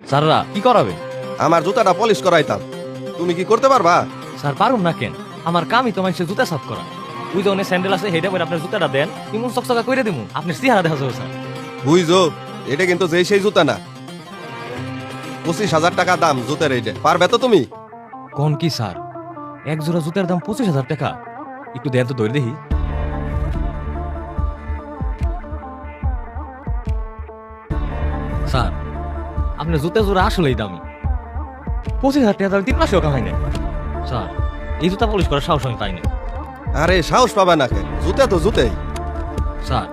স্যাররা কি করাবে? আমার জুতাটা পলিশ করাইতাম, তুমি কি করতে পারবা? স্যার পারুম না কেন, আমার কামই তো মানুষের জুতা সাফ করা। ওই যে স্যান্ডেল আছে হেঁটে বলে আপনার জুতাটা দেন, ইমন চকচকা করে দিমু, আপনি চেহারা দেখা যাবে স্যার। বুঝছো, এটা কিন্তু যেই সেই জুতা না। 25,000 টাকা দাম জুতার, এইটা পারবে তো তুমি? কোন কি স্যার, এক জোড়া জুতার দাম 25,000 টাকা? একটু দেন তো ধরে দেখি। স্যার আপনার জুতা জোড়া আসলেই দামি, 25,000 টাকা দাম 3 মাসেও কামাই নেই। স্যার এই জুতা পলিশ করার সাহস আমি পাই না। আরে সাহস পাবা না কেন, জুতা তো জুতাই। স্যার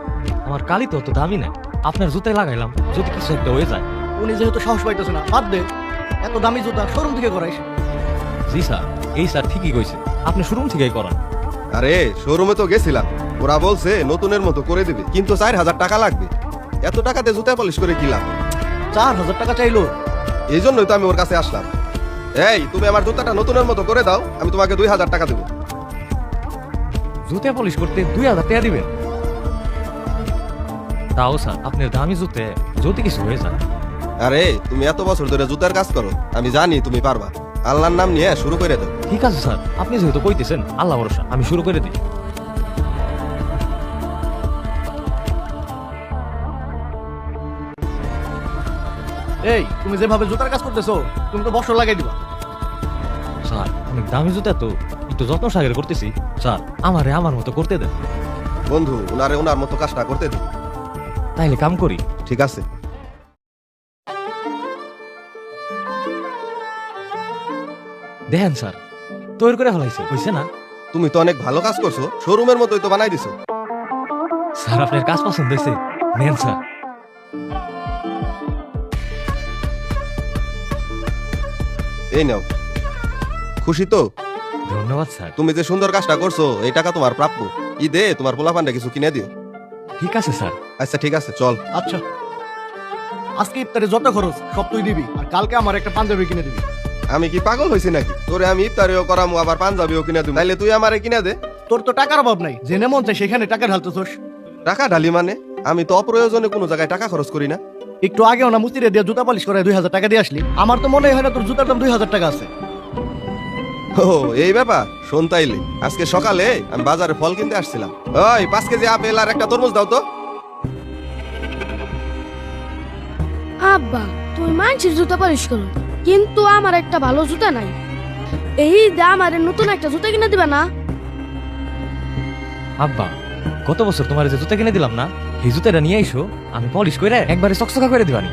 আমার কালি তো অত দামি না, আপনার জুতায় লাগাইলাম, যদি কিছু একটা হয়ে যায়। উনি যেহেতু সাহস পাইতেছে না, বাদ দে, এত দামি জুতা শোরুম থেকে করাইস। জি স্যার, এই স্যার ঠিকই কইছে, আপনি শোরুম থেকেই করান। আরে শোরুমে তো গেছিলাম, ওরা বলছে নতুনের মতো করে দিবে, কিন্তু 4,000 টাকা লাগবে। এত টাকাতে জুতা পলিশ করে কিলাম। 4,000 টাকা চাইলো। এই জন্যই তো আমি ওর কাছে আসলাম। এই তুমি আমার জুতাটা নতুনের মতো করে দাও, আমি তোমাকে 2,000 টাকা দেবো। জুতে পলিশ করতে 2,000 টাকা দিবেন? তাও স্যার আপনার দামি জুতে যদি কিছু হয়ে যায়। আরে তুমি এত বছর ধরে জুতার কাজ করো, আমি জানি তুমি পারবা। আল্লাহর নাম নিয়ে শুরু করে দাও। ঠিক আছে স্যার, আপনি যেহেতু কইতেছেন, আল্লাহ ভরসা, আমি শুরু করে দিই। এই তুমি যেভাবে জুতার কাজ করতেছো, তুমি তো বছর লাগাই দিবা। স্যার অনেক দামি জুতা তো, একটু যত্ন সাগরে করতেছি। স্যার আমারে আমার মতো করতে দেন। বন্ধু, ওনারে ওনার মতো কাজটা করতে দিন। তাইলে কাম করি। ঠিক আছে। দেখেন স্যার, তৈরি করে ফেলাইছে, হইছে না? তুমি তো অনেক ভালো কাজ করছো, শোরুমের মতোই তো বানাই দিছো। স্যার আপনার কাজ পছন্দ হয়েছে, নেন স্যার। এই নাও, খুশি তো? ধন্যবাদ স্যার। তুমি যে সুন্দর কাজটা করছো, এই টাকা তোমার প্রাপ্য। ঈদে তোমার পোলাপানটা কিছু কিনে দিও। ঠিক আছে স্যার। আচ্ছা ঠিক আছে, চল। আচ্ছা, আজকে ইফতারে যত খরচ সব তুই দিবি, আর কালকে আমার একটা পাঞ্জাবি কিনে দিবি। আমি কি পাগল হয়েছি নাকি? তোরে আমি ইফতারিও করামু, আবার পাঞ্জাবিও কিনে দিব। তাইলে তুই আমারে কিনে দে। তোর তো টাকার অভাব নাই, জেনে মন চাই সেখানে টাকা ঢালতেছোস। টাকা ঢালি মানে? আমি তো অপ্রয়োজনে কোনো জায়গায় টাকা খরচ করি না। একটু আগেও না মুস্তিরে দিয়ে জুতা পলিশ করে 2,000 টাকা দিয়ে আসলি। আমার তো মনে হয় না তোর জুতার দাম 2,000 টাকা আছে। ও এই ব্যাপার, শোন তাইলে, আজকে সকালে আমি বাজারে ফল কিনতে আসছিলাম। ওই 5 কেজি আপেল আর একটা তরমুজ দাও তো। আব্বা তুমি মানুষের জুতা পলিশ করো, কিন্তু আমার একটা ভালো জুতা নাই। এই দাম আমার নতুন একটা জুতা কিনে দিবা না? আব্বা গত বছর তোমার যে জুতা কিনে দিলাম না, এই জুতাটা নিয়ে আইসো, আমি পলিশ করে একবারে চকচকা করে দিবানি।